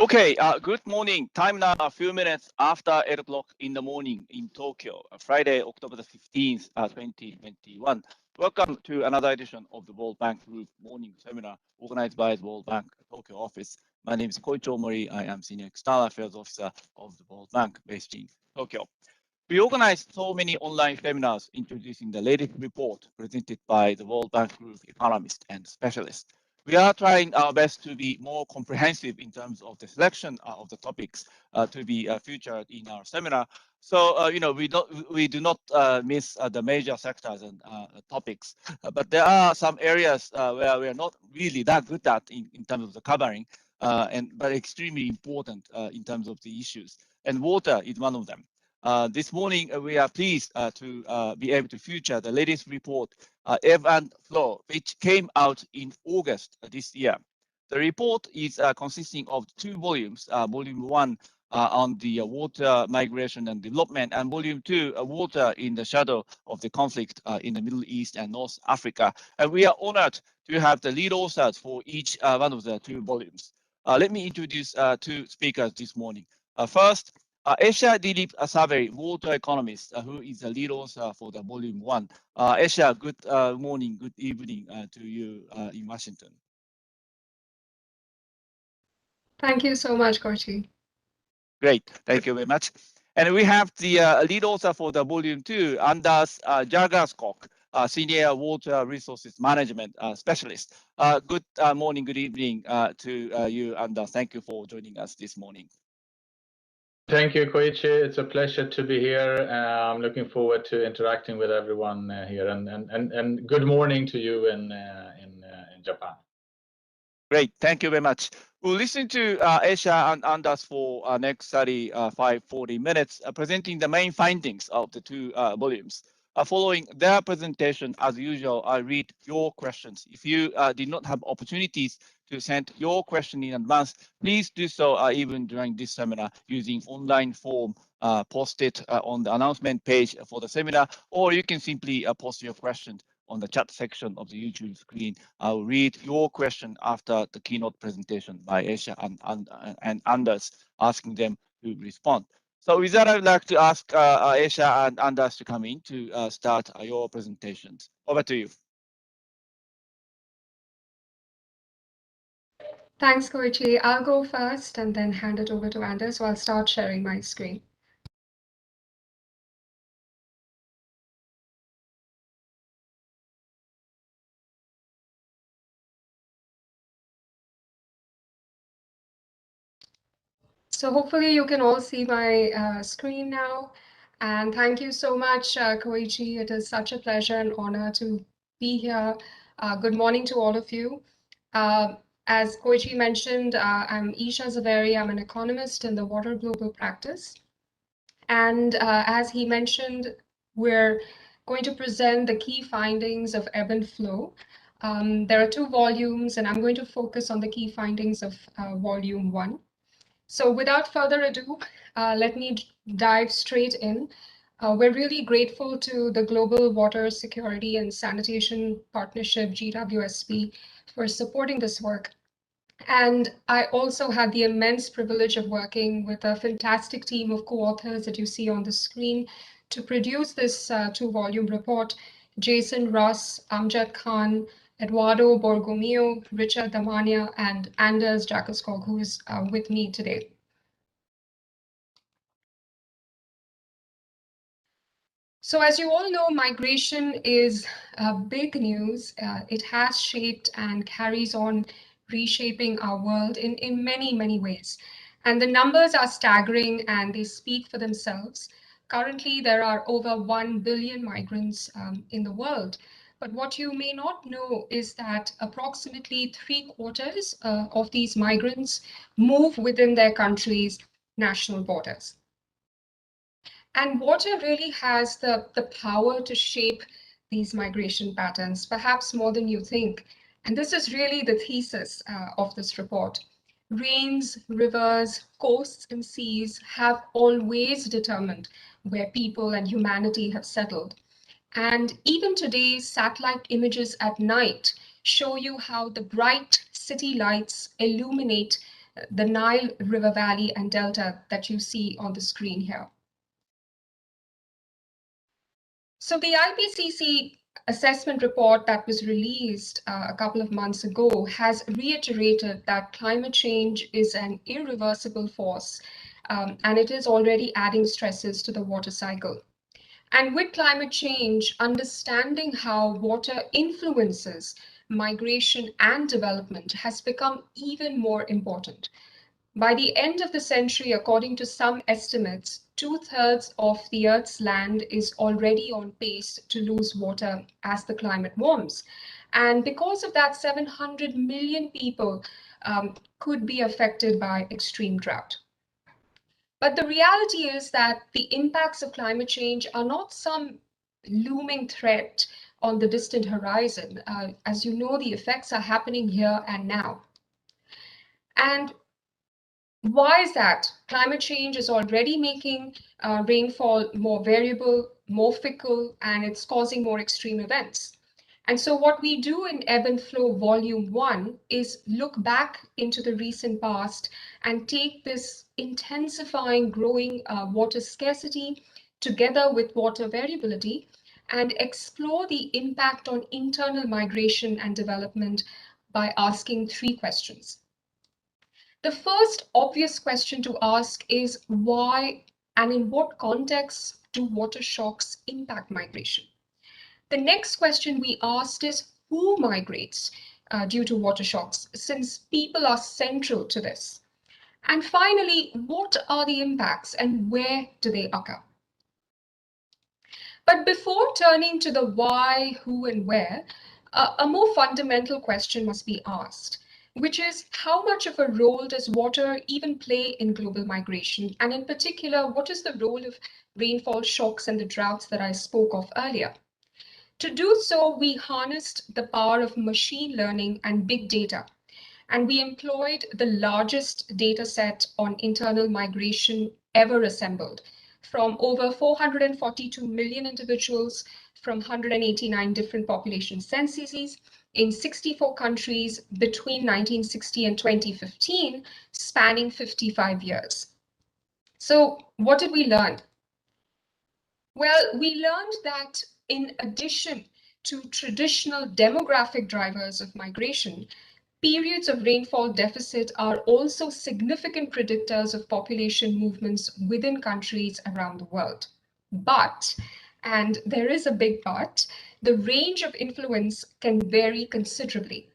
Okay, good morning. Time now a few minutes after 8 o'clock in the morning in Tokyo, Friday, October the 15th, 2021. Welcome to another edition of the World Bank Group morning seminar organized by the World Bank Tokyo office. My name is Koichi Omori. I am Senior External Affairs Officer of the World Bank based in Tokyo. We organized so many online seminars introducing the latest report presented by the World Bank Group economists and specialists. We are trying our best to be more comprehensive in terms of the selection of the topics to be featured in our seminar. So we do not miss the major sectors and topics, but there are some areas where we are not really that good at in terms of the covering, but extremely important in terms of the issues. And water is one of them. This morning, we are pleased to be able to feature the latest report, Ebb and Flow, which came out in August this year. The report is consisting of two volumes, volume 1 on the water migration and development, and volume 2, water in the shadow of the conflict in the Middle East and North Africa. And we are honored to have the lead authors for each one of the two volumes. Let me introduce two speakers this morning. First, Asia Dilip Saveri, water economist, who is the lead author for the volume 1. Asia, good morning, good evening to you in Washington. Thank you so much, Koichi. Great, thank you very much. And we have the lead author for the volume 2, Anders Jargarskog, Senior Water Resources Management Specialist. Good morning, good evening to you, Anders. Thank you for joining us this morning. Thank you, Koichi. It's a pleasure to be here. I'm looking forward to interacting with everyone here, and good morning to you in Japan. Great, thank you very much. We'll listen to Asia and Anders for our next 40 minutes, presenting the main findings of the two volumes. Following their presentation, as usual, I read your questions. If you did not have opportunities to send your question in advance, please do so even during this seminar using online form posted on the announcement page for the seminar, or you can simply post your questions on the chat section of the YouTube screen. I'll read your question after the keynote presentation by Asia and Anders, asking them to respond. So with that, I would like to ask Asia and Anders to come in to start your presentations. Over to you. Thanks, Koichi. I'll go first and then hand it over to Anders. So I'll start sharing my screen. So hopefully you can all see my screen now. And thank you so much, Koichi. It is such a pleasure and honor to be here. Good morning to all of you. As Koichi mentioned, I'm Isha Zaveri. I'm an economist in the Water Global Practice. And as he mentioned, we're going to present the key findings of Ebb and Flow. There are two volumes, and I'm going to focus on the key findings of volume 1. So without further ado, let me dive straight in. We're really grateful to the Global Water Security and Sanitation Partnership, GWSP, for supporting this work. And I also had the immense privilege of working with a fantastic team of co-authors that you see on the screen to produce this two-volume report. Jason Russ, Amjad Khan, Eduardo Borgomeo, Richard Damania, and Anders Jargarskog, who is with me today. So as you all know, migration is big news. It has shaped and carries on reshaping our world in many, many ways. And the numbers are staggering and they speak for themselves. Currently, there are over 1 billion migrants in the world. But what you may not know is that approximately 3/4 of these migrants move within their country's national borders. And water really has the power to shape these migration patterns, perhaps more than you think. And this is really the thesis of this report. Rains, rivers, coasts, and seas have always determined where people and humanity have settled. And even today, satellite images at night show you how the bright city lights illuminate the Nile River Valley and Delta that you see on the screen here. So the IPCC assessment report that was released a couple of months ago has reiterated that climate change is an irreversible force, and it is already adding stresses to the water cycle. And with climate change, understanding how water influences migration and development has become even more important. By the end of the century, according to some estimates, 2/3 of the Earth's land is already on pace to lose water as the climate warms. And because of that, 700 million people could be affected by extreme drought. But the reality is that the impacts of climate change are not some looming threat on the distant horizon. As you know, the effects are happening here and now. And why is that? Climate change is already making rainfall more variable, more fickle, and it's causing more extreme events. And so what we do in Ebb and Flow Volume 1 is look back into the recent past and take this intensifying, growing water scarcity together with water variability and explore the impact on internal migration and development by asking 3 questions. The first obvious question to ask is why and in what contexts do water shocks impact migration? The next question we asked is who migrates due to water shocks, since people are central to this. And finally, what are the impacts and where do they occur? But before turning to the why, who, and where, a more fundamental question must be asked, which is how much of a role does water even play in global migration? And in particular, what is the role of rainfall shocks and the droughts that I spoke of earlier? To do so, we harnessed the power of machine learning and big data, and we employed the largest data set on internal migration ever assembled, from over 442 million individuals from 189 different population censuses in 64 countries between 1960 and 2015, spanning 55 years. So what did we learn? Well, we learned that in addition to traditional demographic drivers of migration, periods of rainfall deficit are also significant predictors of population movements within countries around the world. But, and there is a big but, the range of influence can vary considerably.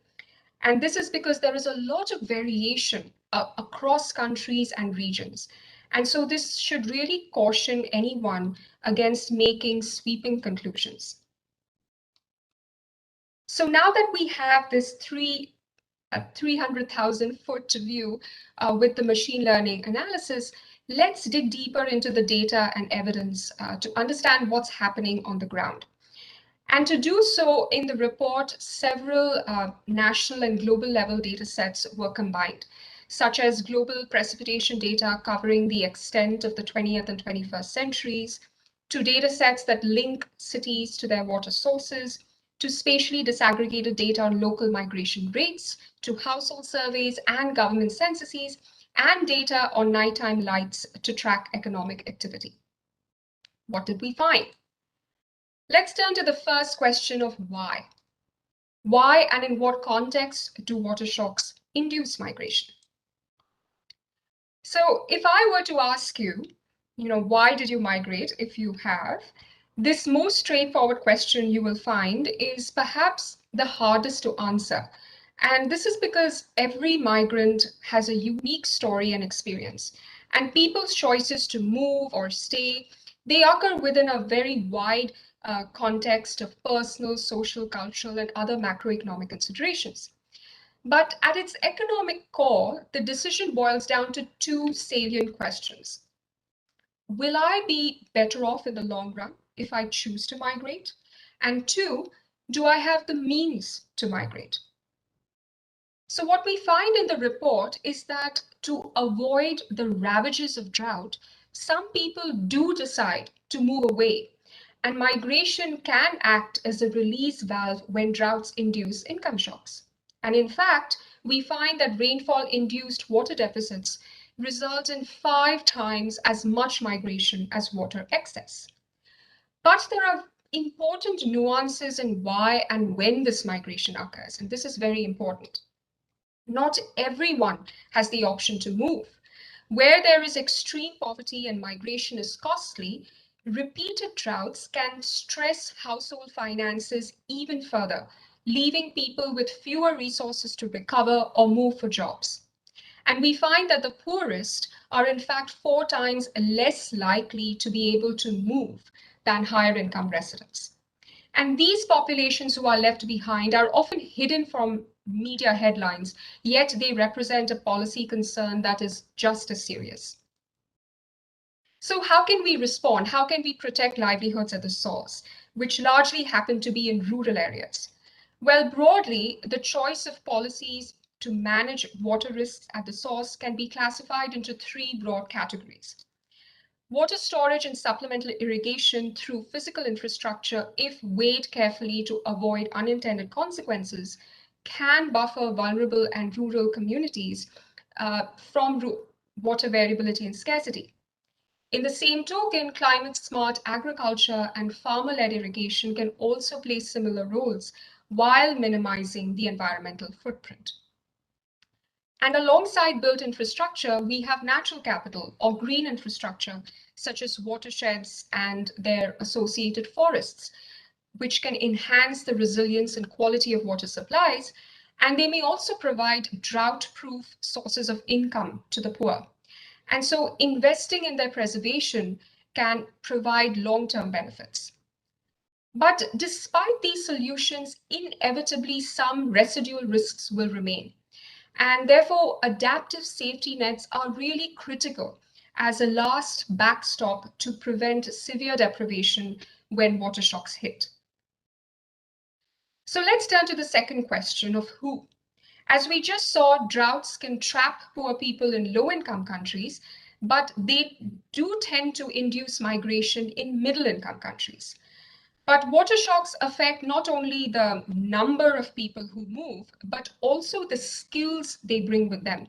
And this is because there is a lot of variation across countries and regions. And so this should really caution anyone against making sweeping conclusions. So now that we have this 300,000 foot view with the machine learning analysis, let's dig deeper into the data and evidence to understand what's happening on the ground. And to do so, in the report, several national and global level data sets were combined, such as global precipitation data covering the extent of the 20th and 21st centuries, to data sets that link cities to their water sources, to spatially disaggregated data on local migration rates, to household surveys and government censuses, and data on nighttime lights to track economic activity. What did we find? Let's turn to the first question of why. Why and in what context do water shocks induce migration? So if I were to ask you, why did you migrate if you have? This most straightforward question you will find is perhaps the hardest to answer. And this is because every migrant has a unique story and experience. And people's choices to move or stay, they occur within a very wide context of personal, social, cultural, and other macroeconomic considerations. But at its economic core, the decision boils down to 2 salient questions. Will I be better off in the long run if I choose to migrate? And 2, do I have the means to migrate? So what we find in the report is that to avoid the ravages of drought, some people do decide to move away, and migration can act as a release valve when droughts induce income shocks. And in fact, we find that rainfall-induced water deficits result in 5 times as much migration as water excess. But there are important nuances in why and when this migration occurs, and this is very important. Not everyone has the option to move. Where there is extreme poverty and migration is costly, repeated droughts can stress household finances even further, leaving people with fewer resources to recover or move for jobs. And we find that the poorest are in fact 4 times less likely to be able to move than higher income residents. And these populations who are left behind are often hidden from media headlines, yet they represent a policy concern that is just as serious. So how can we respond? How can we protect livelihoods at the source, which largely happen to be in rural areas? Well, broadly, the choice of policies to manage water risks at the source can be classified into 3 broad categories. Water storage and supplemental irrigation through physical infrastructure, if weighed carefully to avoid unintended consequences, can buffer vulnerable and rural communities from water variability and scarcity. In the same token, climate-smart agriculture and farmer-led irrigation can also play similar roles while minimizing the environmental footprint. And alongside built infrastructure, we have natural capital or green infrastructure, such as watersheds and their associated forests, which can enhance the resilience and quality of water supplies. And they may also provide drought-proof sources of income to the poor. And so investing in their preservation can provide long-term benefits. But despite these solutions, inevitably some residual risks will remain. And therefore, adaptive safety nets are really critical as a last backstop to prevent severe deprivation when water shocks hit. So let's turn to the second question of who. As we just saw, droughts can trap poor people in low-income countries, but they do tend to induce migration in middle-income countries. But water shocks affect not only the number of people who move, but also the skills they bring with them.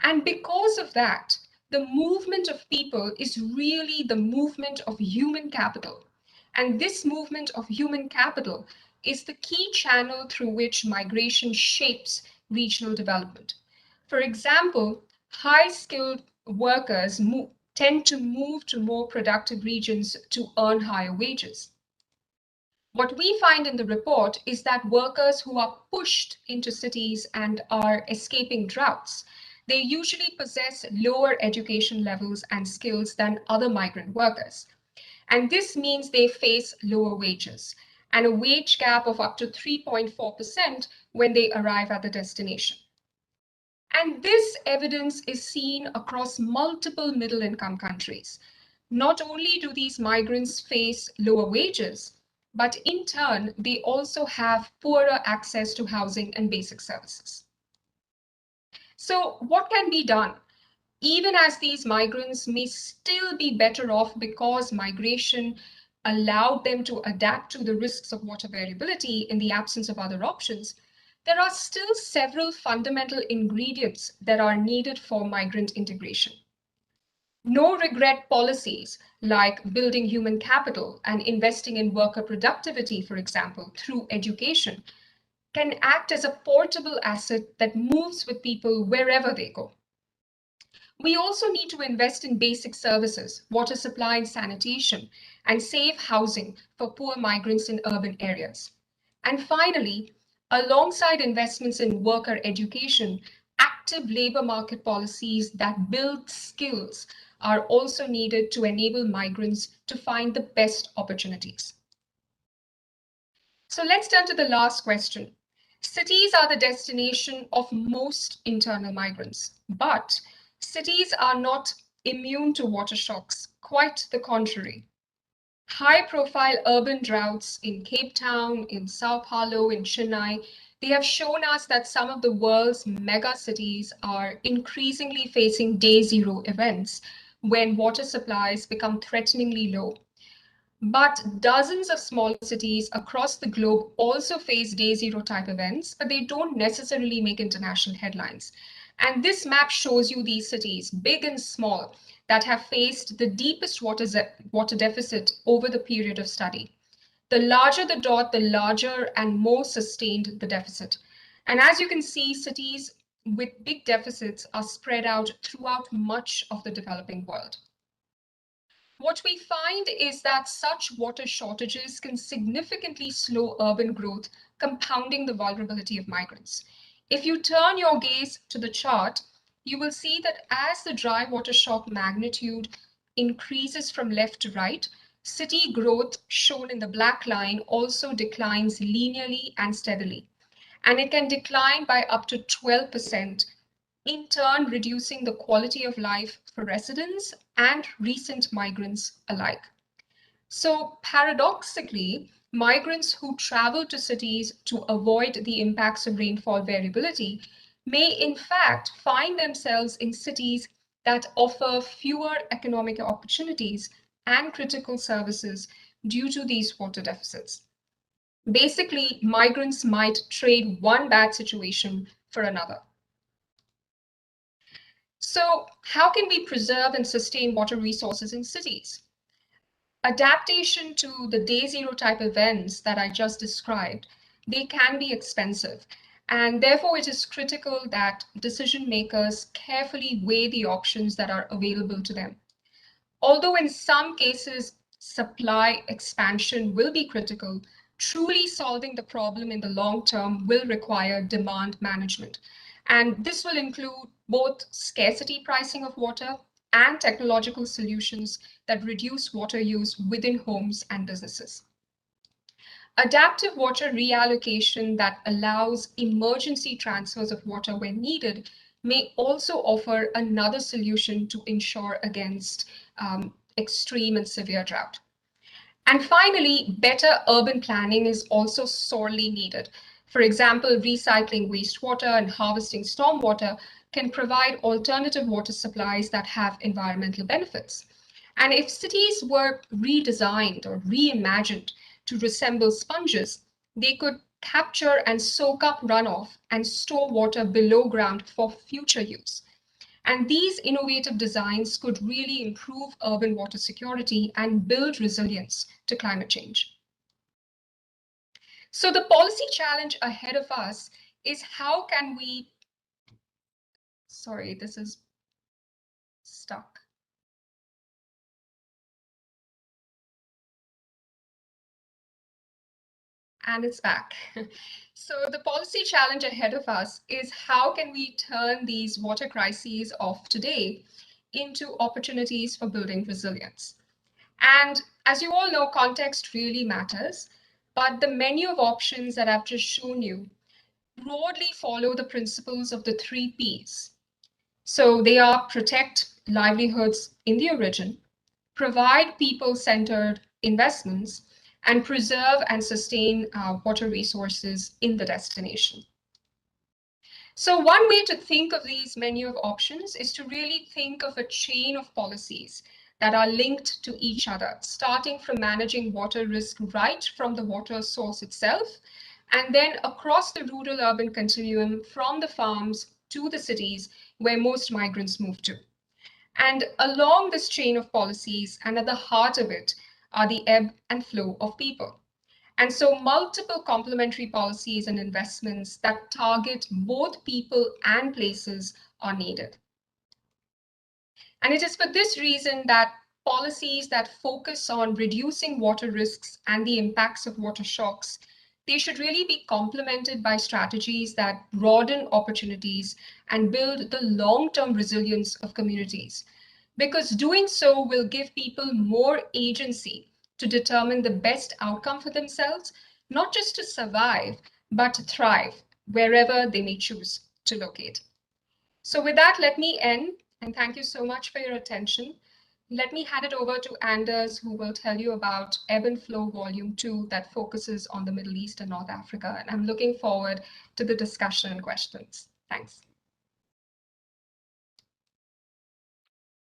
And because of that, the movement of people is really the movement of human capital. And this movement of human capital is the key channel through which migration shapes regional development. For example, high-skilled workers tend to move to more productive regions to earn higher wages. What we find in the report is that workers who are pushed into cities and are escaping droughts, they usually possess lower education levels and skills than other migrant workers. And this means they face lower wages and a wage gap of up to 3.4% when they arrive at the destination. And this evidence is seen across multiple middle-income countries. Not only do these migrants face lower wages, but in turn, they also have poorer access to housing and basic services. So what can be done? Even as these migrants may still be better off because migration allowed them to adapt to the risks of water variability in the absence of other options, there are still several fundamental ingredients that are needed for migrant integration. No regret policies like building human capital and investing in worker productivity, for example, through education, can act as a portable asset that moves with people wherever they go. We also need to invest in basic services, water supply and sanitation, and safe housing for poor migrants in urban areas. And finally, alongside investments in worker education, active labor market policies that build skills are also needed to enable migrants to find the best opportunities. So let's turn to the last question. Cities are the destination of most internal migrants, but cities are not immune to water shocks, quite the contrary. High-profile urban droughts in Cape Town, in Sao Paulo, in Chennai, they have shown us that some of the world's mega cities are increasingly facing day zero events when water supplies become threateningly low. But dozens of smaller cities across the globe also face day zero type events, but they don't necessarily make international headlines. And this map shows you these cities, big and small, that have faced the deepest water deficit over the period of study. The larger the dot, the larger and more sustained the deficit. And as you can see, cities with big deficits are spread out throughout much of the developing world. What we find is that such water shortages can significantly slow urban growth, compounding the vulnerability of migrants. If you turn your gaze to the chart, you will see that as the dry water shock magnitude increases from left to right, city growth, shown in the black line, also declines linearly and steadily. And it can decline by up to 12%, in turn reducing the quality of life for residents and recent migrants alike. So paradoxically, migrants who travel to cities to avoid the impacts of rainfall variability may in fact find themselves in cities that offer fewer economic opportunities and critical services due to these water deficits. Basically, migrants might trade one bad situation for another. So how can we preserve and sustain water resources in cities? Adaptation to the day zero type events that I just described, they can be expensive. And therefore, it is critical that decision makers carefully weigh the options that are available to them. Although in some cases, supply expansion will be critical, truly solving the problem in the long term will require demand management. And this will include both scarcity pricing of water and technological solutions that reduce water use within homes and businesses. Adaptive water reallocation that allows emergency transfers of water when needed may also offer another solution to ensure against extreme and severe drought. And finally, better urban planning is also sorely needed. For example, recycling wastewater and harvesting stormwater can provide alternative water supplies that have environmental benefits. And if cities were redesigned or reimagined to resemble sponges, they could capture and soak up runoff and store water below ground for future use. And these innovative designs could really improve urban water security and build resilience to climate change. So the policy challenge ahead of us is how can we, sorry, this is stuck. And it's back. So the policy challenge ahead of us is how can we turn these water crises of today into opportunities for building resilience? And as you all know, context really matters, but the menu of options that I've just shown you broadly follow the principles of the 3 Ps. So they are protect livelihoods in the origin, provide people-centered investments, and preserve and sustain water resources in the destination. So one way to think of these menu of options is to really think of a chain of policies that are linked to each other, starting from managing water risk right from the water source itself, and then across the rural-urban continuum from the farms to the cities where most migrants move to. And along this chain of policies, and at the heart of it, are the ebb and flow of people. And so multiple complementary policies and investments that target both people and places are needed. And it is for this reason that policies that focus on reducing water risks and the impacts of water shocks, they should really be complemented by strategies that broaden opportunities and build the long-term resilience of communities. Because doing so will give people more agency to determine the best outcome for themselves, not just to survive, but to thrive wherever they may choose to locate. So with that, let me end, and thank you so much for your attention. Let me hand it over to Anders, who will tell you about Ebb and Flow Volume 2 that focuses on the Middle East and North Africa. And I'm looking forward to the discussion and questions. Thanks.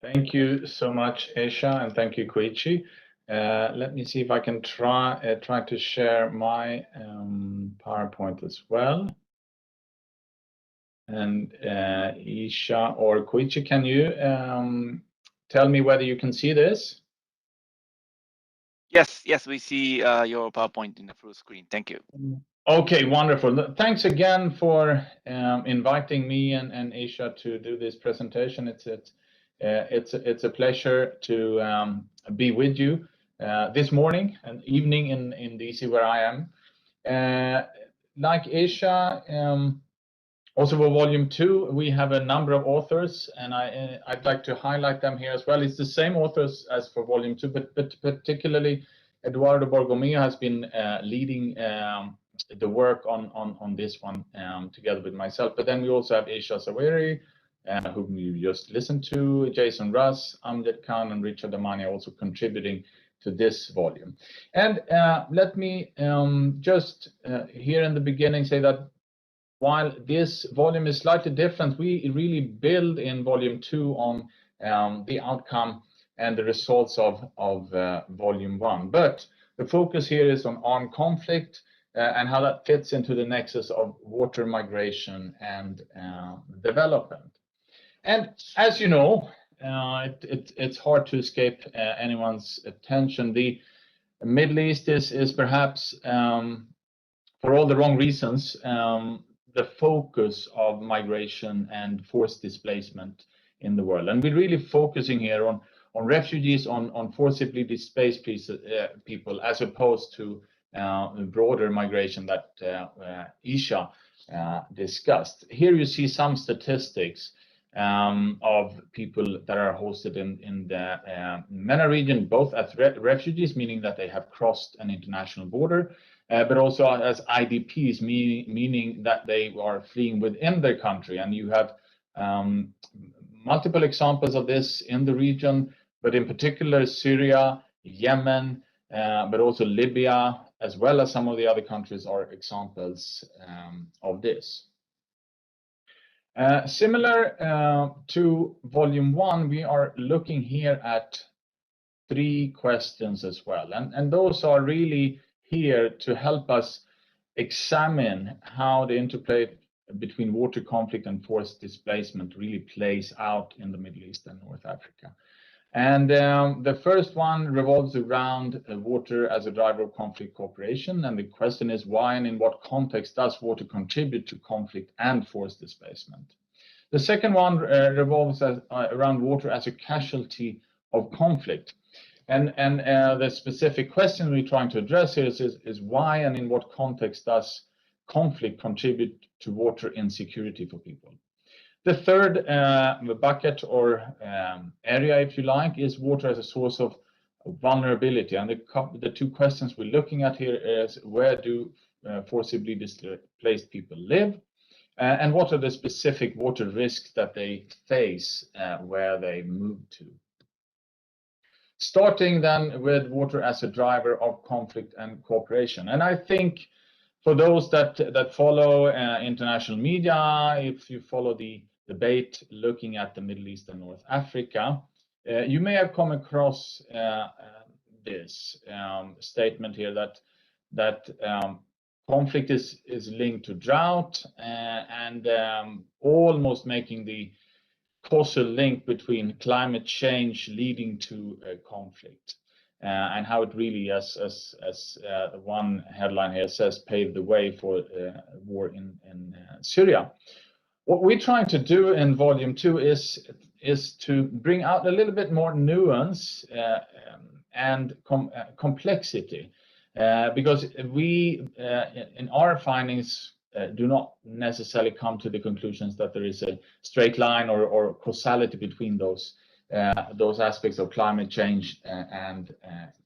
Thank you so much, Aisha, and thank you, Koichi. Let me see if I can try to share my PowerPoint as well. And Isha or Koichi, can you tell me whether you can see this? Yes, we see your PowerPoint in the full screen. Thank you. Okay, wonderful. Thanks again for inviting me and Isha to do this presentation. It's a pleasure to be with you this morning and evening in DC where I am. Like Isha, also for volume 2, we have a number of authors, and I'd like to highlight them here as well. It's the same authors as for volume 2, but particularly Eduardo Borgomeo has been leading the work on this one together with myself. But then we also have Isha Zaweri, whom you just listened to, Jason Russ, Amjad Khan, and Richard Amani also contributing to this volume. And let me just here in the beginning say that while this volume is slightly different, we really build in volume 2 on the outcome and the results of volume 1. But the focus here is on armed conflict and how that fits into the nexus of water migration and development. And as you know, it's hard to escape anyone's attention. The Middle East is perhaps, for all the wrong reasons, the focus of migration and forced displacement in the world. And we're really focusing here on refugees, on forcibly displaced people, as opposed to broader migration that Isha discussed. Here you see some statistics of people that are hosted in the MENA region, both as refugees, meaning that they have crossed an international border, but also as IDPs, meaning that they are fleeing within their country. And you have multiple examples of this in the region, but in particular Syria, Yemen, but also Libya, as well as some of the other countries are examples of this. Similar to volume 1, we are looking here at 3 questions as well. And those are really here to help us examine how the interplay between water conflict and forced displacement really plays out in the Middle East and North Africa. And the first one revolves around water as a driver of conflict cooperation. And the question is, why and in what context does water contribute to conflict and forced displacement? The second one revolves around water as a casualty of conflict. And the specific question we're trying to address here is why and in what context does conflict contribute to water insecurity for people? The third bucket or area, if you like, is water as a source of vulnerability. And the 2 questions we're looking at here is, where do forcibly displaced people live? And what are the specific water risks that they face where they move to? Starting then with water as a driver of conflict and cooperation. And I think for those that follow international media, if you follow the debate looking at the Middle East and North Africa, you may have come across this statement here that conflict is linked to drought and almost making the causal link between climate change leading to conflict, and how it really, as one headline here says, paved the way for war in Syria. What we're trying to do in volume 2 is to bring out a little bit more nuance and complexity, because we, in our findings, do not necessarily come to the conclusions that there is a straight line or causality between those aspects of climate change and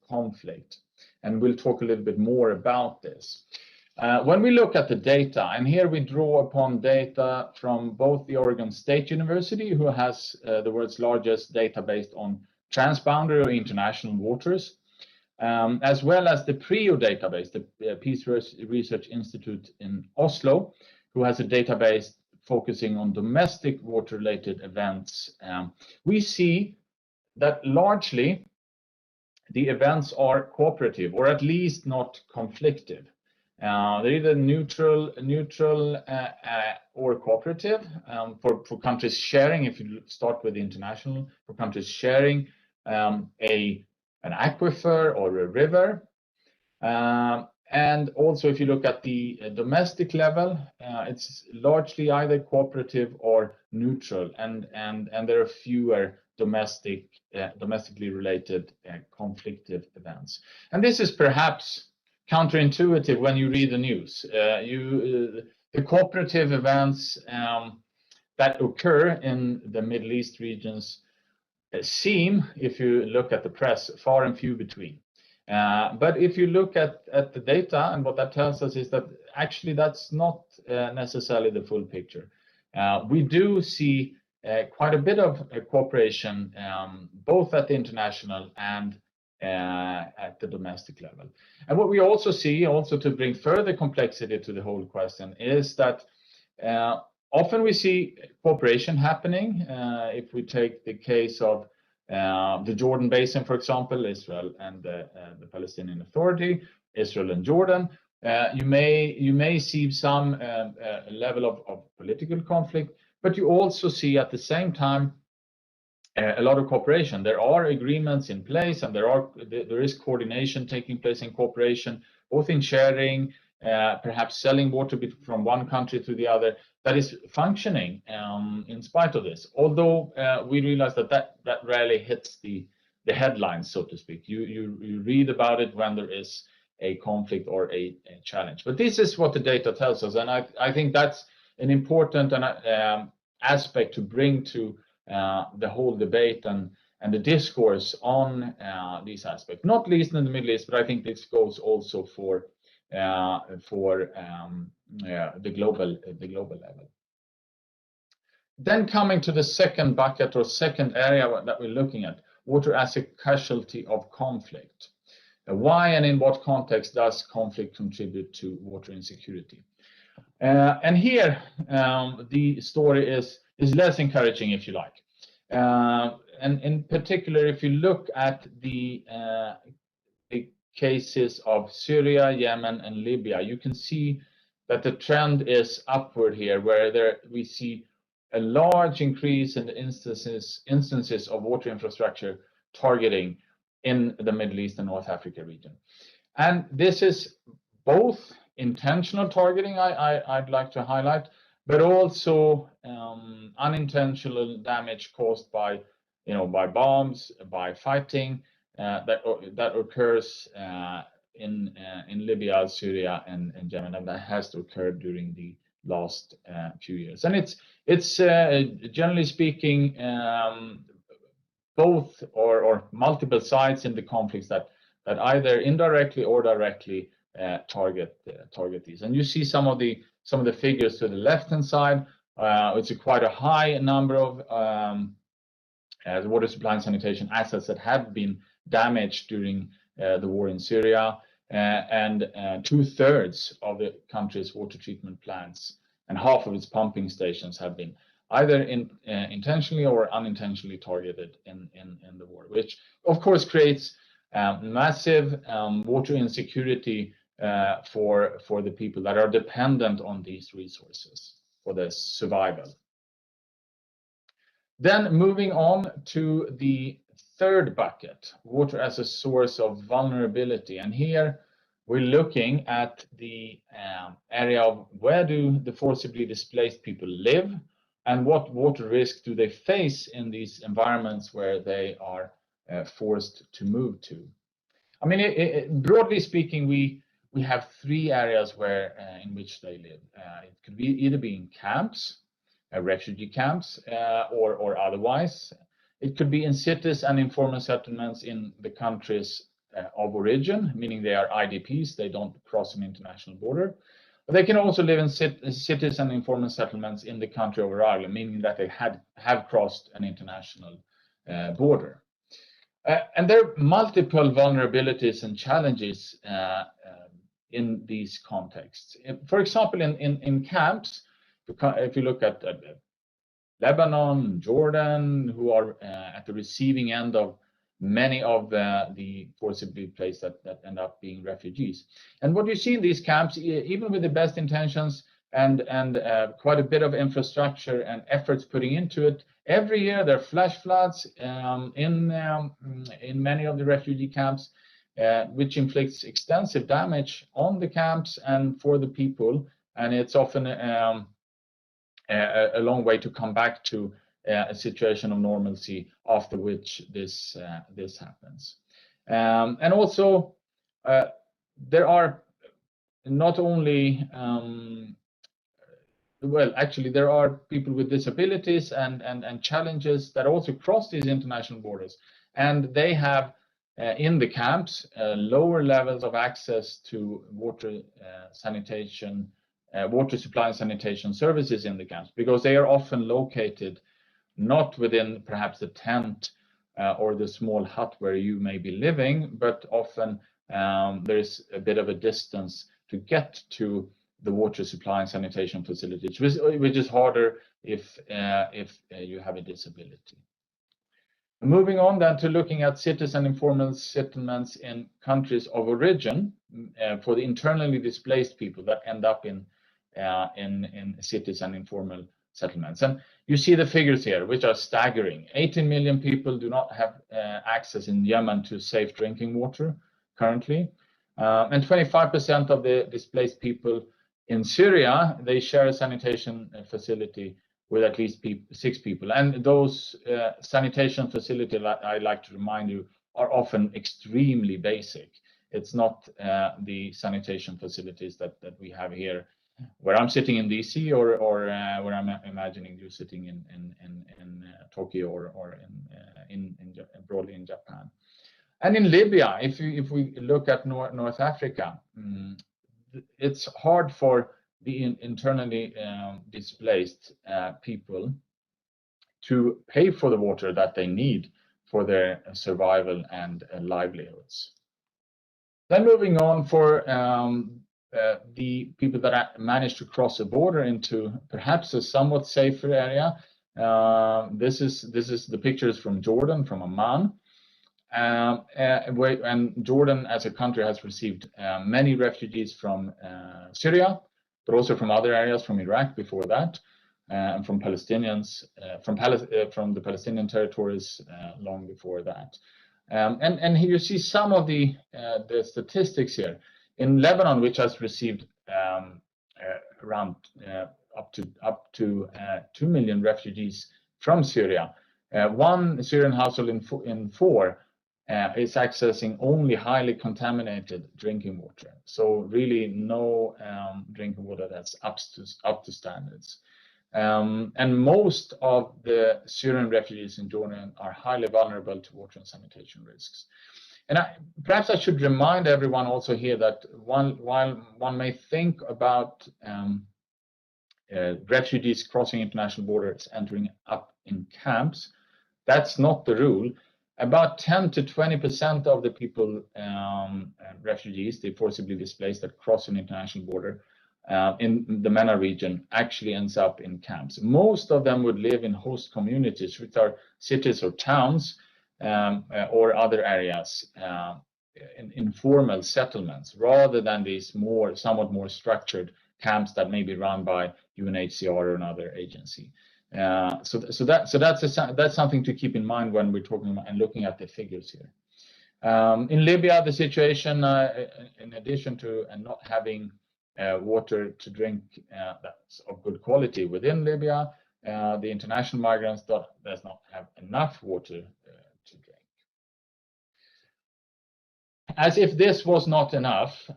conflict. And we'll talk a little bit more about this. When we look at the data, and here we draw upon data from both the Oregon State University, who has the world's largest database on transboundary or international waters, as well as the PRIO database, the Peace Research Institute in Oslo, who has a database focusing on domestic water-related events. We see that largely the events are cooperative, or at least not conflictive. They're either neutral or cooperative for countries sharing. If you start with the international, for countries sharing an aquifer or a river. And also, if you look at the domestic level, it's largely either cooperative or neutral, and there are fewer domestically related conflictive events. And this is perhaps counterintuitive when you read the news. The cooperative events that occur in the Middle East regions seem, if you look at the press, far and few between. But if you look at the data, and what that tells us is that actually that's not necessarily the full picture. We do see quite a bit of cooperation, both at the international and at the domestic level. And what we also see, also to bring further complexity to the whole question, is that often we see cooperation happening. If we take the case of the Jordan Basin, for example, Israel and the Palestinian Authority, Israel and Jordan, you may see some level of political conflict, but you also see at the same time a lot of cooperation. There are agreements in place, and there is coordination taking place in cooperation, both in sharing, perhaps selling water from one country to the other, that is functioning in spite of this. Although we realize that rarely hits the headlines, so to speak. You read about it when there is a conflict or a challenge. But this is what the data tells us, and I think that's an important aspect to bring to the whole debate and the discourse on these aspects, not least in the Middle East, but I think this goes also for the global level. Then coming to the second bucket or second area that we're looking at, water as a casualty of conflict. Why and in what context does conflict contribute to water insecurity? And here the story is less encouraging, if you like. And in particular, if you look at the cases of Syria, Yemen, and Libya, you can see that the trend is upward here, where we see a large increase in the instances of water infrastructure targeting in the Middle East and North Africa region. And this is both intentional targeting, I'd like to highlight, but also unintentional damage caused by bombs, by fighting that occurs in Libya, Syria, and Yemen, and that has occurred during the last few years. And it's generally speaking both or multiple sides in the conflicts that either indirectly or directly target these. And you see some of the figures to the left-hand side. It's quite a high number of water supply and sanitation assets that have been damaged during the war in Syria, and 2/3 of the country's water treatment plants and half of its pumping stations have been either intentionally or unintentionally targeted in the war, which of course creates massive water insecurity for the people that are dependent on these resources for their survival. Then moving on to the third bucket, water as a source of vulnerability. And here we're looking at the area of where do the forcibly displaced people live, and what water risk do they face in these environments where they are forced to move to. I mean, broadly speaking, we have three areas where in which they live. It could be either be in camps, refugee camps, or otherwise. It could be in cities and informal settlements in the countries of origin, meaning they are IDPs, they don't cross an international border. But they can also live in cities and informal settlements in the country of arrival, meaning that they have crossed an international border. And there are multiple vulnerabilities and challenges in these contexts. For example, in camps, if you look at Lebanon, Jordan, who are at the receiving end of many of the forcibly placed that end up being refugees. And what you see in these camps, even with the best intentions and quite a bit of infrastructure and efforts putting into it, every year there are flash floods in many of the refugee camps, which inflicts extensive damage on the camps and for the people. And it's often a long way to come back to a situation of normalcy after which this happens. And also, there are not only well, actually, there are people with disabilities and challenges that also cross these international borders, and they have in the camps lower levels of access to water sanitation, water supply and sanitation services in the camps, because they are often located not within perhaps the tent or the small hut where you may be living, but often there's a bit of a distance to get to the water supply and sanitation facilities, which is harder if you have a disability. Moving on then to looking at cities and informal settlements in countries of origin for the internally displaced people that end up in cities and informal settlements. And you see the figures here, which are staggering. 18 million people do not have access in Yemen to safe drinking water currently. And 25% of the displaced people in Syria, they share a sanitation facility with at least 6 people. And those sanitation facilities, I like to remind you, are often extremely basic. It's not the sanitation facilities that we have here, where I'm sitting in DC, or where I'm imagining you sitting in Tokyo or broadly in Japan. And in Libya, if we look at North Africa, it's hard for the internally displaced people to pay for the water that they need for their survival and livelihoods. Then moving on for the people that manage to cross a border into perhaps a somewhat safer area. This is the pictures from Jordan, from Amman. And Jordan as a country has received many refugees from Syria, but also from other areas, from Iraq before that, and from Palestinians, from the Palestinian territories long before that. And here you see some of the statistics here. In Lebanon, which has received around up to 2 million refugees from Syria, one Syrian household in 4 is accessing only highly contaminated drinking water. So really no drinking water that's up to standards. And most of the Syrian refugees in Jordan are highly vulnerable to water and sanitation risks. And perhaps I should remind everyone also here that while one may think about refugees crossing international borders entering up in camps, that's not the rule. About 10 to 20% of the people, refugees, the forcibly displaced that cross an international border in the MENA region, actually ends up in camps. Most of them would live in host communities, which are cities or towns or other areas, in informal settlements, rather than these somewhat more structured camps that may be run by UNHCR or another agency. So that's something to keep in mind when we're talking about and looking at the figures here. In Libya, the situation, in addition to not having water to drink that's of good quality within Libya, the international migrants does not have enough water to drink. As if this was not enough,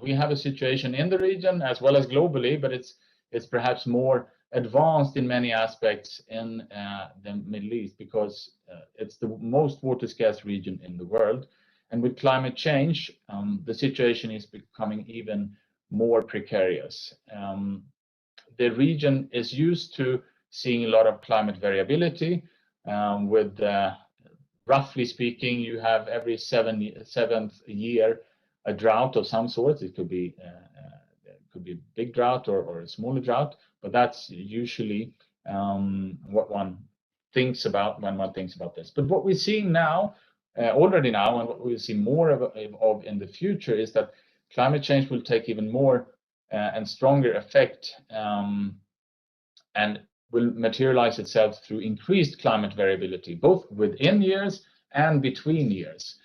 we have a situation in the region as well as globally, but it's perhaps more advanced in many aspects in the Middle East, because it's the most water scarce region in the world. And with climate change, the situation is becoming even more precarious. The region is used to seeing a lot of climate variability, with roughly speaking, you have every seventh year a drought of some sort. It could be a big drought or a smaller drought, but that's usually what one thinks about when one thinks about this. But what we're seeing now already now, and what we'll see more of in the future, is that climate change will take even more and stronger effect and will materialize itself through increased climate variability, both within years and between years.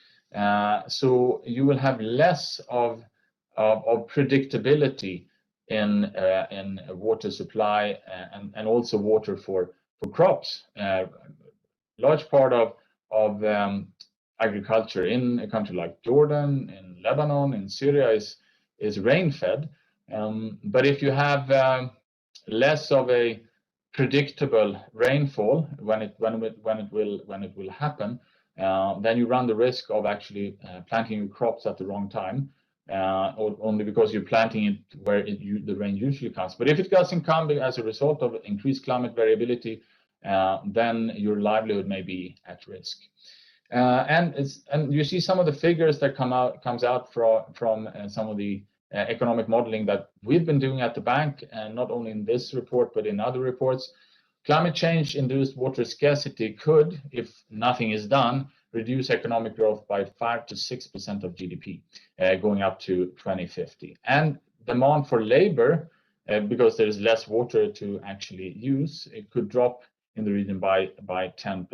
So you will have less of predictability in water supply and also water for crops. Large part of agriculture in a country like Jordan, in Lebanon, in Syria is rain-fed. But if you have less of a predictable rainfall when it will happen, then you run the risk of actually planting your crops at the wrong time, or only because you're planting it where the rain usually comes. But if it doesn't come as a result of increased climate variability, then your livelihood may be at risk. And you see some of the figures that comes out from some of the economic modeling that we've been doing at the bank, and not only in this report but in other reports. Climate change induced water scarcity could, if nothing is done, reduce economic growth by 5 to 6% of GDP, going up to 2050. And demand for labor, because there is less water to actually use, it could drop in the region by 10%.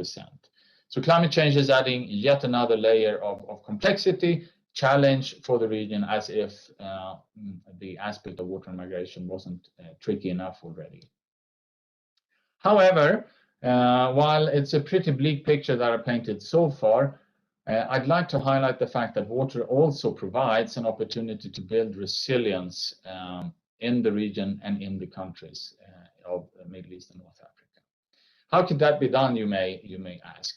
So climate change is adding yet another layer of complexity, challenge for the region, as if the aspect of water migration wasn't tricky enough already. However, while it's a pretty bleak picture that I painted so far, I'd like to highlight the fact that water also provides an opportunity to build resilience in the region and in the countries of the Middle East and North Africa. How could that be done, you may ask?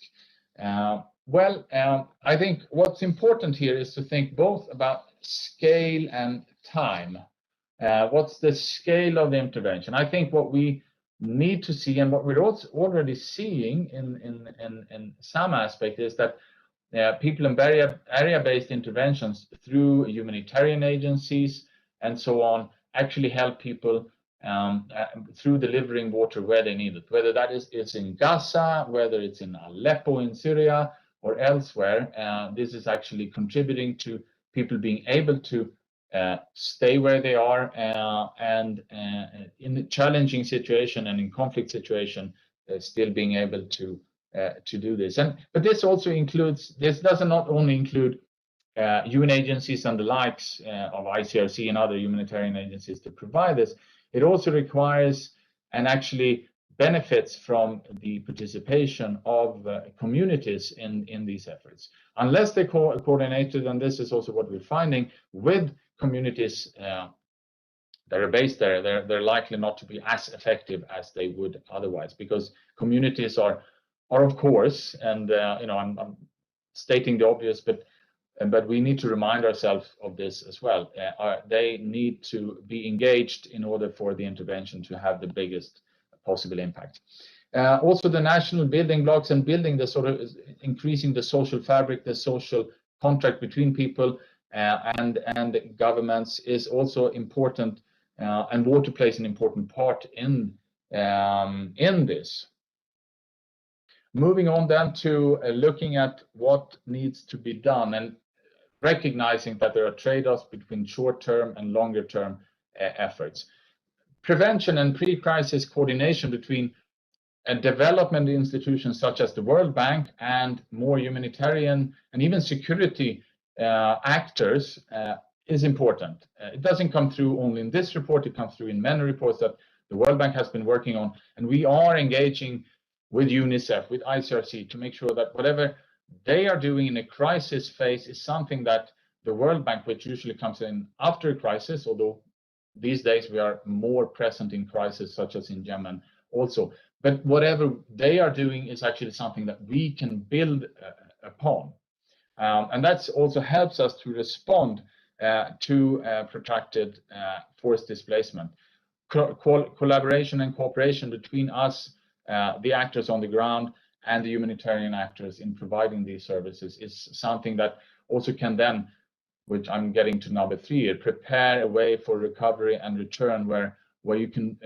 I think what's important here is to think both about scale and time. What's the scale of the intervention? I think what we need to see, and what we're also already seeing in some aspect, is that people in area-based interventions through humanitarian agencies and so on actually help people through delivering water where they need it, whether that is in Gaza, whether it's in Aleppo in Syria or elsewhere. This is actually contributing to people being able to stay where they are and in a challenging situation and in conflict situation, still being able to do this. But this also includes, this does not only include UN agencies and the likes of ICRC and other humanitarian agencies to provide this. It also requires and actually benefits from the participation of communities in these efforts. Unless they're coordinated, and this is also what we're finding with communities that are based there, they're likely not to be as effective as they would otherwise, because communities are of course, and I'm stating the obvious, but we need to remind ourselves of this as well. They need to be engaged in order for the intervention to have the biggest possible impact. Also, the national building blocks and building the sort of increasing the social fabric, the social contract between people and governments is also important, and water plays an important part in this. Moving on then to looking at what needs to be done and recognizing that there are trade-offs between short-term and longer-term efforts. Prevention and pre-crisis coordination between development institutions such as the World Bank and more humanitarian and even security actors is important. It doesn't come through only in this report, it comes through in many reports that the World Bank has been working on, and we are engaging with UNICEF, with ICRC, to make sure that whatever they are doing in a crisis phase is something that the World Bank, which usually comes in after a crisis, although these days we are more present in crises such as in Yemen also, but whatever they are doing is actually something that we can build upon. And that also helps us to respond to protracted forced displacement. Collaboration and cooperation between us, the actors on the ground, and the humanitarian actors in providing these services is something that also can then, which I'm getting to number 3, prepare a way for recovery and return where you can,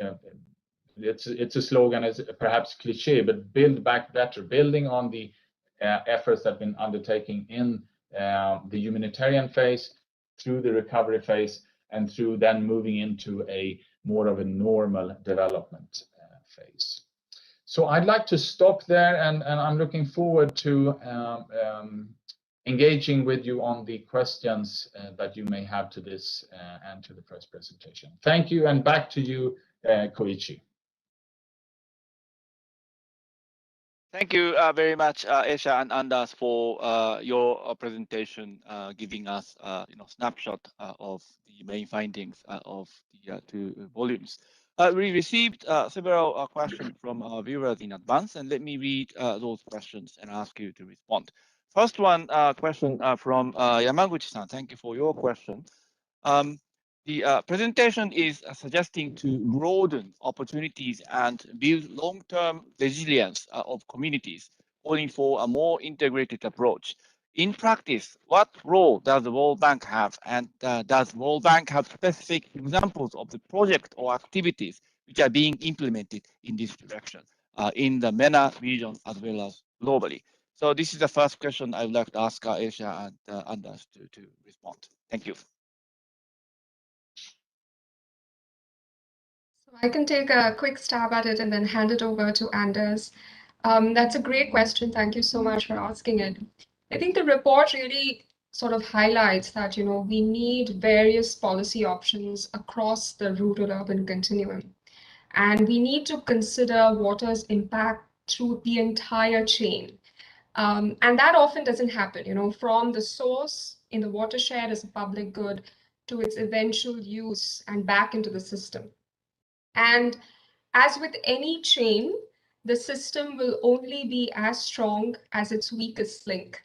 it's a slogan, it's perhaps cliche, but build back better, building on the efforts that have been undertaken in the humanitarian phase, through the recovery phase, and through then moving into a more of a normal development phase. So I'd like to stop there, and I'm looking forward to engaging with you on the questions that you may have to this and to the first presentation. Thank you, and back to you, Koichi. Thank you very much, Esha and Anders, for your presentation, giving us snapshot of the main findings of the two volumes. We received several questions from our viewers in advance, and let me read those questions and ask you to respond. First one question from Yamaguchi-san. Thank you for your question. The presentation is suggesting to broaden opportunities and build long-term resilience of communities, calling for a more integrated approach. In practice, what role does the World Bank have, and does World Bank have specific examples of the project or activities which are being implemented in this direction in the MENA region as well as globally? So this is the first question I would like to ask Esha and Anders to respond. Thank you. I can take a quick stab at it and then hand it over to Anders. That's a great question. Thank you so much for asking it. I think the report really sort of highlights that, we need various policy options across the rural-urban continuum. And we need to consider water's impact through the entire chain. And that often doesn't happen, from the source in the watershed as a public good to its eventual use and back into the system. And as with any chain, the system will only be as strong as its weakest link.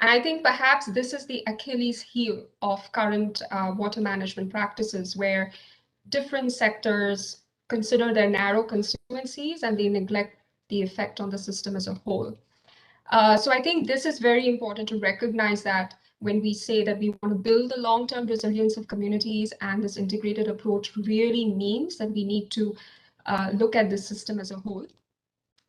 And I think perhaps this is the Achilles heel of current water management practices, where different sectors consider their narrow constituencies and they neglect the effect on the system as a whole. So I think this is very important to recognize that when we say that we want to build the long-term resilience of communities, and this integrated approach really means that we need to look at the system as a whole.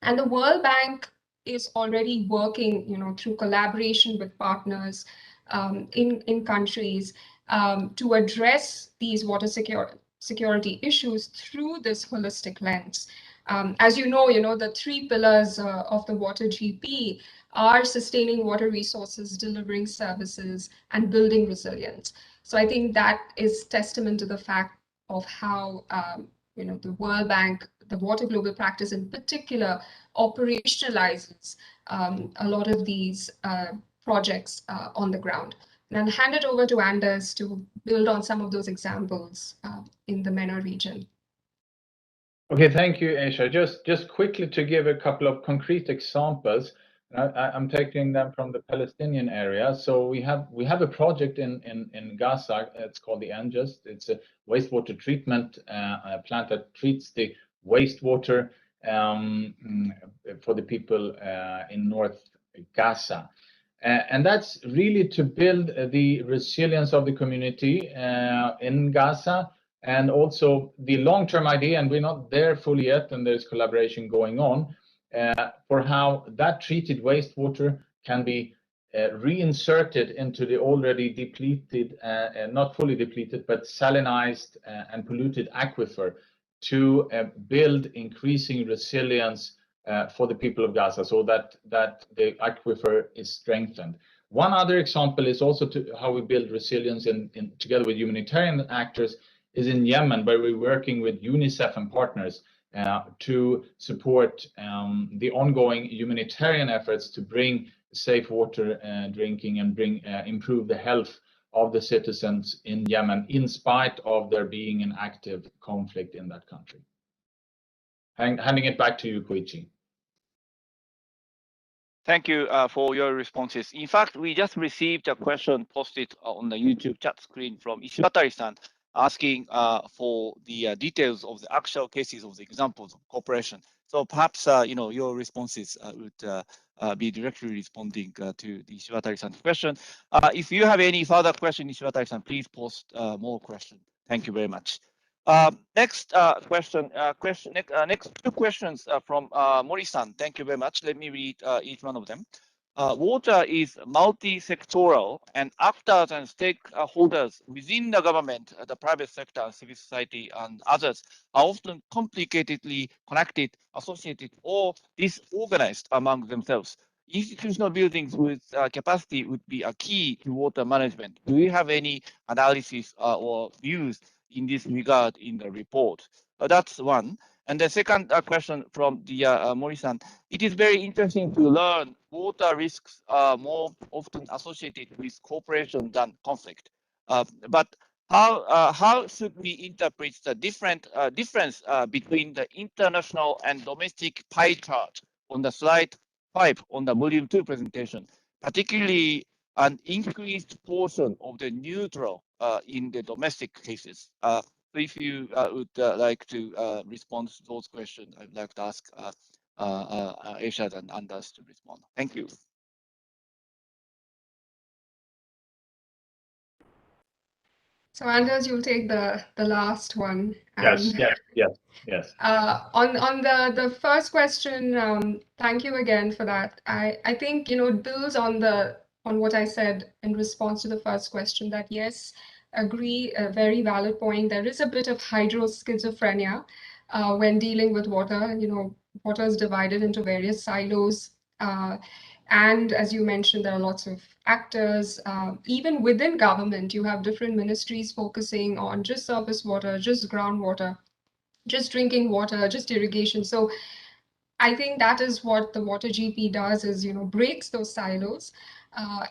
And the World Bank is already working, through collaboration with partners in countries to address these water security issues through this holistic lens. As you know, the three pillars of the Water GP are sustaining water resources, delivering services, and building resilience. So I think that is testament to the fact of how the World Bank, the Water Global Practice in particular, operationalizes a lot of these projects on the ground. And I'll hand it over to Anders to build on some of those examples in the MENA region. Okay, thank you, Esha. Just quickly to give a couple of concrete examples. I'm taking them from the Palestinian area. So we have a project in Gaza. It's called the Angest. It's a wastewater treatment plant that treats the wastewater for the people in North Gaza. And that's really to build the resilience of the community in Gaza, and also the long-term idea, and we're not there fully yet, and there's collaboration going on, for how that treated wastewater can be reinserted into the already depleted, not fully depleted, but salinized and polluted aquifer to build increasing resilience for the people of Gaza, so that the aquifer is strengthened. One other example is also how we build resilience together with humanitarian actors is in Yemen, where we're working with UNICEF and partners to support the ongoing humanitarian efforts to bring safe water drinking and improve the health of the citizens in Yemen, in spite of there being an active conflict in that country. Handing it back to you, Koichi. Thank you for your responses. In fact, we just received a question posted on the YouTube chat screen from Ishiwatari-san, asking for the details of the actual cases of the examples of cooperation. So perhaps your responses would be directly responding to the Ishiwatari-san's question. If you have any further question, Ishiwatari-san, please post more questions. Thank you very much. Next question. Next two questions from Mori-san. Thank you very much. Let me read each one of them. water is multi-sectoral, and actors and stakeholders within the government, the private sector, civil society, and others are often complicatedly connected, associated, or disorganized among themselves. Institutional buildings with capacity would be a key to water management. Do you have any analysis or views in this regard in the report? That's one. And the second question from the Mori-san, it is very interesting to learn water risks are more often associated with cooperation than conflict. But how should we interpret the difference between the international and domestic pie chart on the slide 5 on the module 2 presentation, particularly an increased portion of the neutral in the domestic cases? So if you would like to respond to those questions, I'd like to ask Aisha and Anders to respond. Thank you. So Anders, you'll take the last one. Yes, And yes. on the first question, thank you again for that. I think it builds on what I said in response to the first question, that yes, agree, a very valid point. There is a bit of hydroschizophrenia when dealing with water. Water is divided into various silos. And as you mentioned, there are lots of actors. Even within government, you have different ministries focusing on just surface water, just groundwater, just drinking water, just irrigation. So I think that is what the Water GP does, is breaks those silos,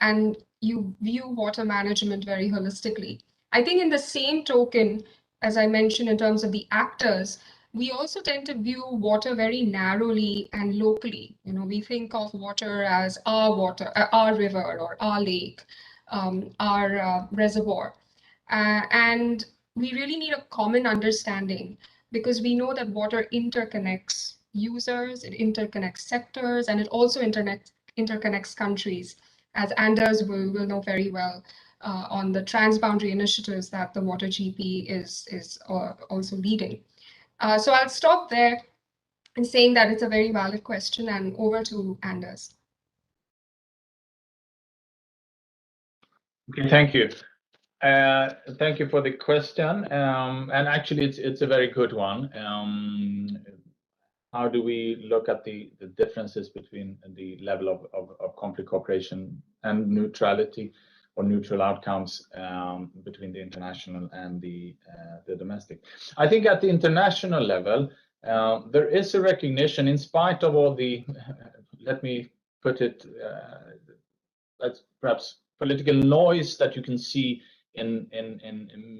and you view water management very holistically. I think in the same token, as I mentioned, in terms of the actors, we also tend to view water very narrowly and locally. We think of water as our water, our river, or our lake, our reservoir. And we really need a common understanding, because we know that water interconnects users, it interconnects sectors, and it also interconnects countries, as Anders will know very well on the transboundary initiatives that the Water GP is also leading. So I'll stop there and saying that it's a very valid question, and over to Anders. Okay, thank you. Thank you for the question. And actually, it's a very good one. How do we look at the differences between the level of conflict cooperation and neutrality or neutral outcomes between the international and the domestic? I think at the international level, there is a recognition, in spite of all the, let me put it, that's perhaps political noise that you can see in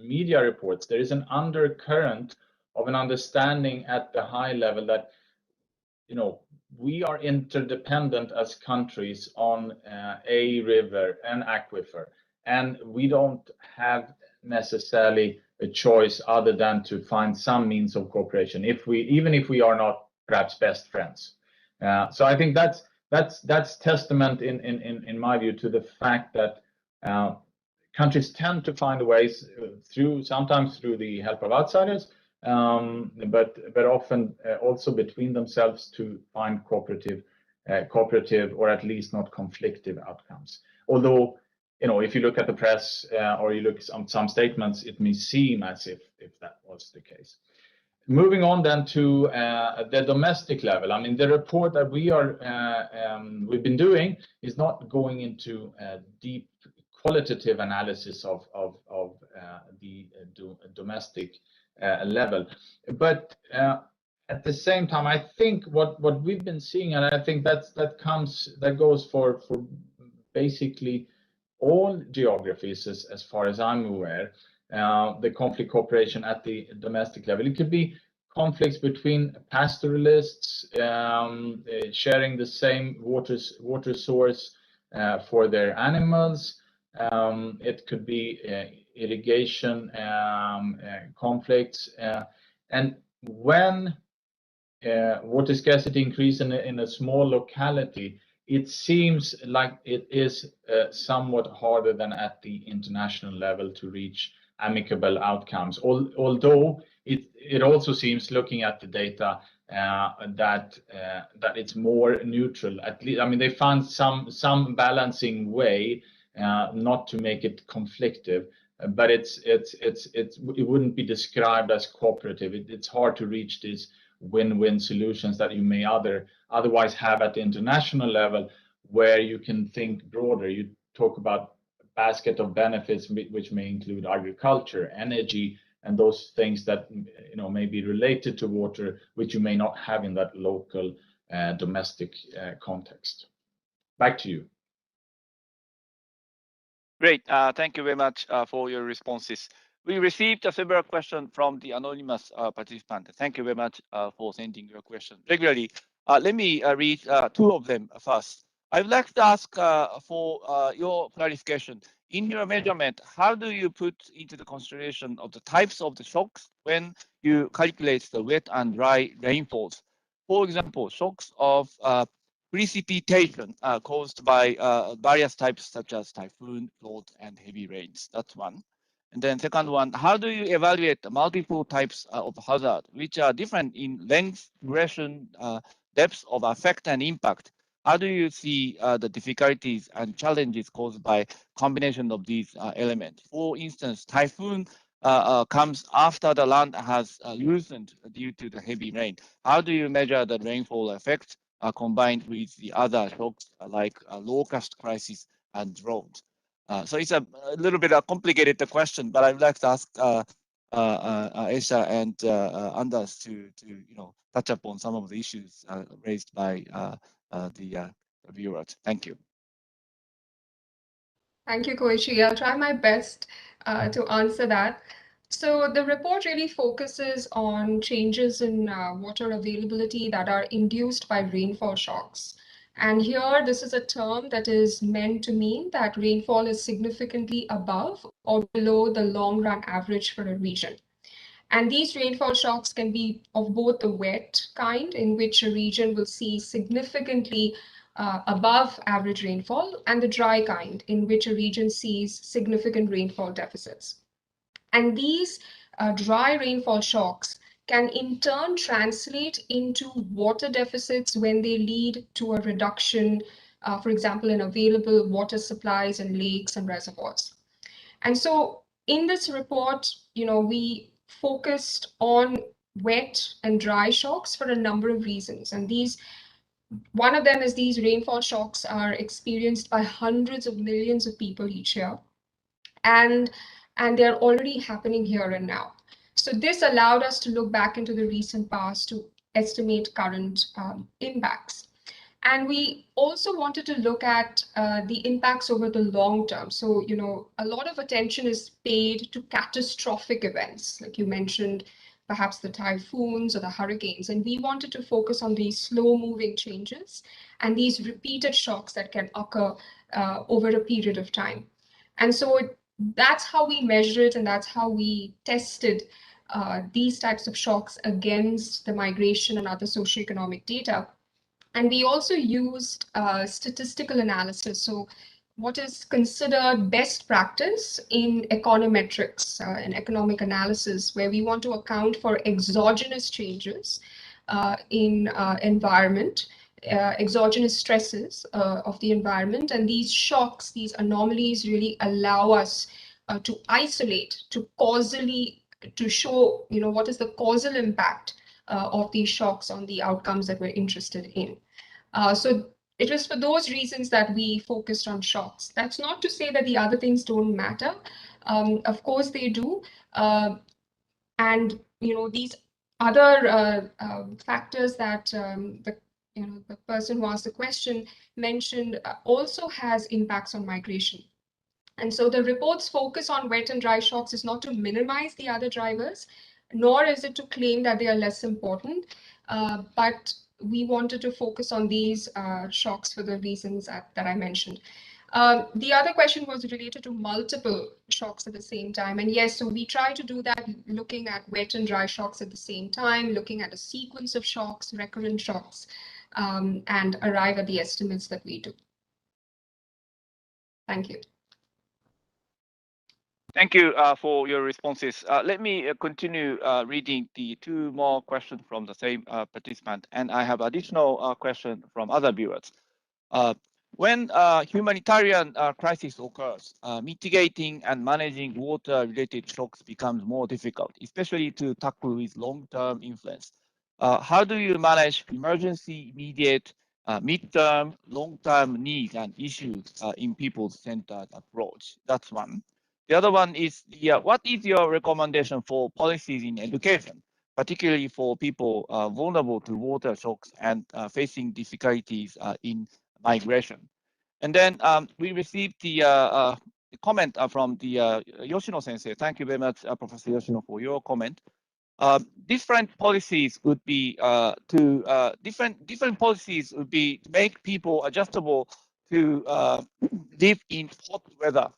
media reports. There is an undercurrent of an understanding at the high level that we are interdependent as countries on a river, an aquifer, and we don't have necessarily a choice other than to find some means of cooperation, even if we are not perhaps best friends. So I think that's testament in my view to the fact that countries tend to find ways sometimes through the help of outsiders, but often also between themselves, to find cooperative or at least not conflictive outcomes. Although, if you look at the press or you look at some statements, it may seem as if that was the case. Moving on then to the domestic level. I mean, the report that we've been doing is not going into deep qualitative analysis of the domestic level, but at the same time, I think what we've been seeing, and I think that goes for basically all geographies as far as I'm aware, the conflict cooperation at the domestic level. It could be conflicts between pastoralists sharing the same water source for their animals. It could be irrigation conflicts, and when water scarcity increase in a small locality, it seems like it is somewhat harder than at the international level to reach amicable outcomes. Although it also seems, looking at the data, that it's more neutral. At least, I mean, they found some balancing way, not to make it conflictive, but it wouldn't be described as cooperative. It's hard to reach these win-win solutions that you may otherwise have at the international level, where you can think broader. You talk about basket of benefits, which may include agriculture, energy, and those things that may be related to water, which you may not have in that local domestic context. Back to you. Great. Thank you very much for your responses. We received several questions from the anonymous participant. Thank you very much for sending your question regularly. Let me read two of them first. I would like to ask for your clarification. In your measurement, how do you put into the consideration of the types of the shocks when you calculate the wet and dry rainfalls? For example, shocks of precipitation caused by various types such as typhoon, flood, and heavy rains. That's one. And then second one, how do you evaluate the multiple types of hazard, which are different in length, duration, depth of effect and impact? How do you see the difficulties and challenges caused by combination of these elements? For instance, typhoon comes after the land has loosened due to the heavy rain. How do you measure the rainfall effect combined with the other shocks like locust crisis and drought? So it's a little bit a complicated question, but I'd like to ask Esha and Anders to touch upon some of the issues raised by the viewers. Thank you. Thank you, Koichi. I'll try my best to answer that. So the report really focuses on changes in water availability that are induced by rainfall shocks. And here, this is a term that is meant to mean that rainfall is significantly above or below the long-run average for a region. And these rainfall shocks can be of both the wet kind, in which a region will see significantly above average rainfall, and the dry kind, in which a region sees significant rainfall deficits. And these dry rainfall shocks can in turn translate into water deficits when they lead to a reduction, for example, in available water supplies in lakes and reservoirs. And so in this report, we focused on wet and dry shocks for a number of reasons. And one of them is these rainfall shocks are experienced by hundreds of millions of people each year. And they're already happening here and now. So this allowed us to look back into the recent past to estimate current impacts. And we also wanted to look at the impacts over the long term. So, a lot of attention is paid to catastrophic events, like you mentioned, perhaps the typhoons or the hurricanes. And we wanted to focus on these slow-moving changes and these repeated shocks that can occur over a period of time. And so that's how we measure it, and that's how we tested these types of shocks against the migration and other socioeconomic data. And we also used statistical analysis. So what is considered best practice in econometrics and economic analysis, where we want to account for exogenous changes in environment, exogenous stresses of the environment. And these shocks, these anomalies really allow us to isolate, to causally, to show, what is the causal impact of these shocks on the outcomes that we're interested in. So it was for those reasons that we focused on shocks. That's not to say that the other things don't matter. Of course they do. And these other factors that the person who asked the question mentioned also has impacts on migration. And so the report's focus on wet and dry shocks is not to minimize the other drivers, nor is it to claim that they are less important, but we wanted to focus on these shocks for the reasons that I mentioned. The other question was related to multiple shocks at the same time. And yes, so we try to do that, looking at wet and dry shocks at the same time, looking at a sequence of shocks, recurrent shocks, and arrive at the estimates that we do. Thank you. Thank you for your responses. Let me continue reading the two more questions from the same participant, and I have additional question from other viewers. When humanitarian crisis occurs, mitigating and managing water-related shocks becomes more difficult, especially to tackle with long-term influence. How do you manage emergency, immediate, mid-term, long-term needs and issues in people-centered approach? That's one. The other one is, what is your recommendation for policies in education, particularly for people vulnerable to water shocks and facing difficulties in migration? And then we received the comment from the Yoshino Sensei. Thank you very much, Professor Yoshino, for your comment. Different policies would be different policies would be to make people adjustable to live in hot weather.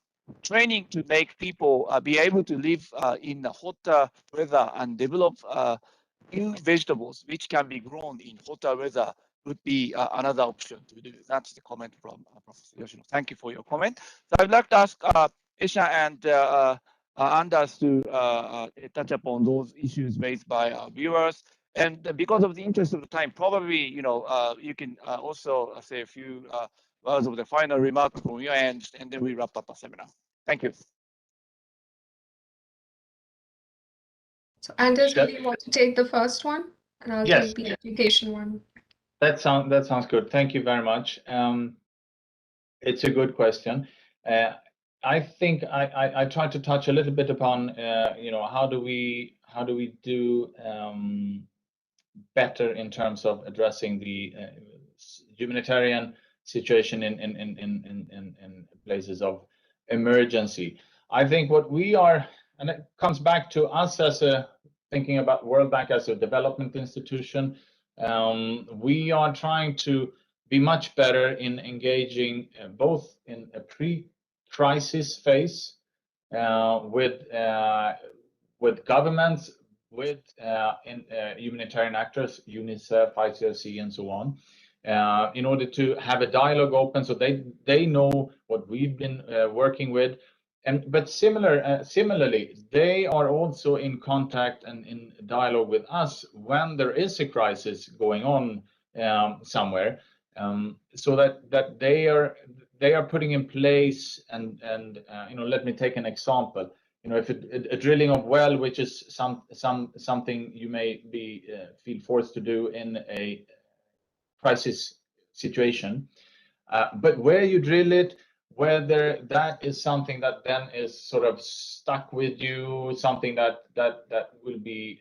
Training to make people be able to live in the hotter weather and develop new vegetables which can be grown in hotter weather would be another option to do. That's the comment from Professor Yoshino. Thank you for your comment. So I'd like to ask Esha and Anders to touch upon those issues raised by our viewers. And because of the interest of the time, probably you can also say a few words of the final remarks from your end, and then we wrap up our seminar. Thank you. So Anders, do you want to take the first one, and I'll take the education one? That sounds good. Thank you very much. It's a good question. I think I tried to touch a little bit upon how do we do better in terms of addressing the humanitarian situation in places of emergency. I think what we are, and it comes back to us as thinking about World Bank as a development institution. We are trying to be much better in engaging both in a pre-crisis phase with governments, with humanitarian actors, UNICEF, ICRC, and so on, in order to have a dialogue open so they know what we've been working with. But similarly, they are also in contact and in dialogue with us when there is a crisis going on somewhere, so that they are putting in place and let me take an example. If a drilling of well, which is something you may feel forced to do in a crisis situation, but where you drill it, whether that is something that then is sort of stuck with you, something that will be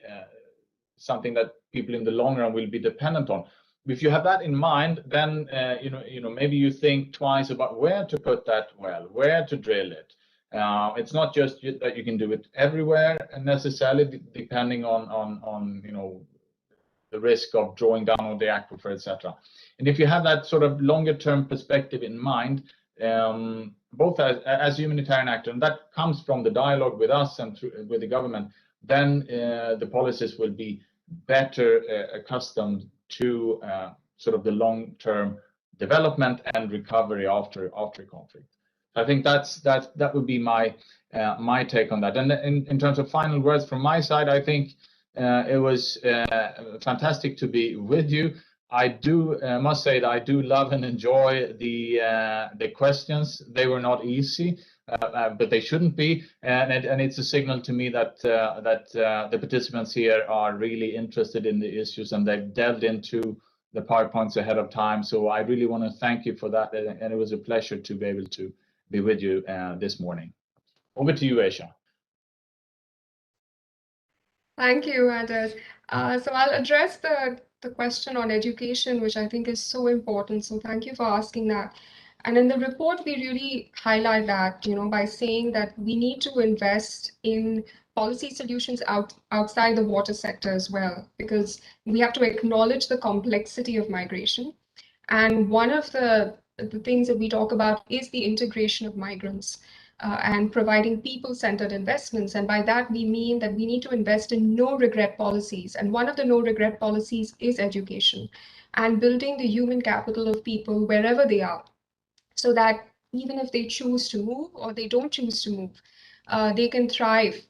something that people in the long run will be dependent on. If you have that in mind, then maybe you think twice about where to put that well, where to drill it. It's not just that you can do it everywhere necessarily, depending on the risk of drawing down on the aquifer, etc. And if you have that sort of longer term perspective in mind, both as a humanitarian actor, and that comes from the dialogue with us and with the government, then the policies will be better accustomed to sort of the long-term development and recovery after conflict. I think that would be my take on that. And in terms of final words from my side, I think it was fantastic to be with you. I must say that I do love and enjoy the questions. They were not easy, but they shouldn't be, and it's a signal to me that the participants here are really interested in the issues and they've delved into the PowerPoints ahead of time. So I really want to thank you for that, and it was a pleasure to be able to be with you this morning. Over to you, Esha. Thank you, Anders. So I'll address the question on education, which I think is so important. So thank you for asking that. And in the report, we really highlight that, by saying that we need to invest in policy solutions outside the water sector as well, because we have to acknowledge the complexity of migration. And one of the things that we talk about is the integration of migrants and providing people-centered investments. And by that, we mean that we need to invest in no-regret policies. And one of the no-regret policies is education and building the human capital of people wherever they are, so that even if they choose to move or they don't choose to move, they can thrive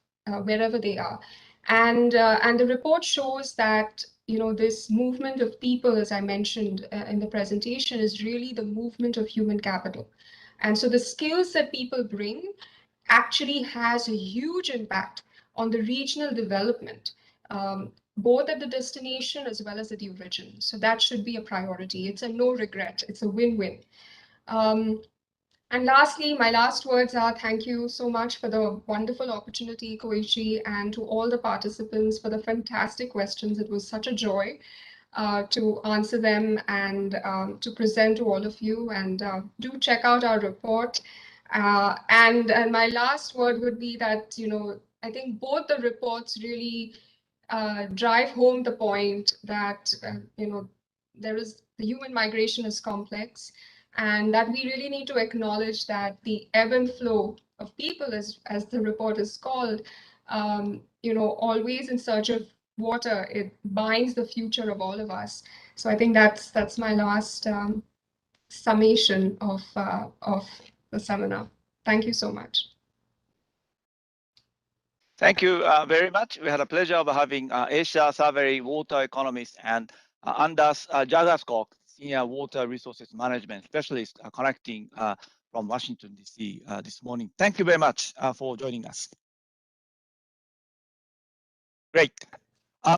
wherever they are. And the report shows that this movement of people, as I mentioned in the presentation, is really the movement of human capital. And so the skills that people bring actually has a huge impact on the regional development, both at the destination as well as at the origin. So that should be a priority. It's a no regret. It's a win-win. And lastly, my last words are thank you so much for the wonderful opportunity, Koichi, and to all the participants for the fantastic questions. It was such a joy to answer them and to present to all of you. And do check out our report. And my last word would be that, I think both the reports really drive home the point that, the human migration is complex, and that we really need to acknowledge that the ebb and flow of people, as the report is called, always in search of water, it binds the future of all of us. So I think that's my last summation of the seminar. Thank you so much. Thank you very much. We had a pleasure of having Asia Savary, water economist, and Anders Jagaskog, senior water resources management specialist, connecting from Washington, D.C. This morning. Thank you very much for joining us. Great.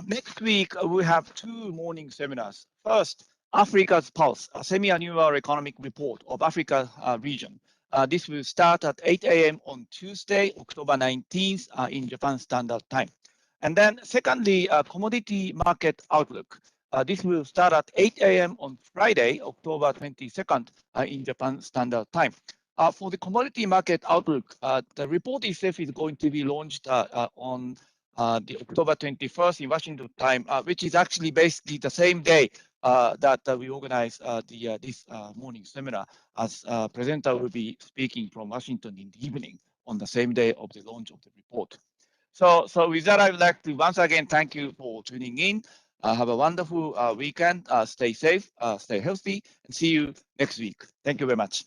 Next week, we have 2 morning seminars. First, Africa's Pulse, a semi-annual economic report of Africa region. This will start at 8 a.m. on Tuesday, October 19th in Japan Standard Time. And then secondly, commodity market outlook. This will start at 8 a.m. on Friday, October 22nd in Japan Standard Time. For the commodity market outlook, the report itself is going to be launched on the October 21st in Washington time, which is actually basically the same day that we organize this morning seminar, as presenter will be speaking from Washington in the evening on the same day of the launch of the report. So with that, I would like to once again thank you for tuning in. Have a wonderful weekend. Stay safe, stay healthy, and see you next week. Thank you very much.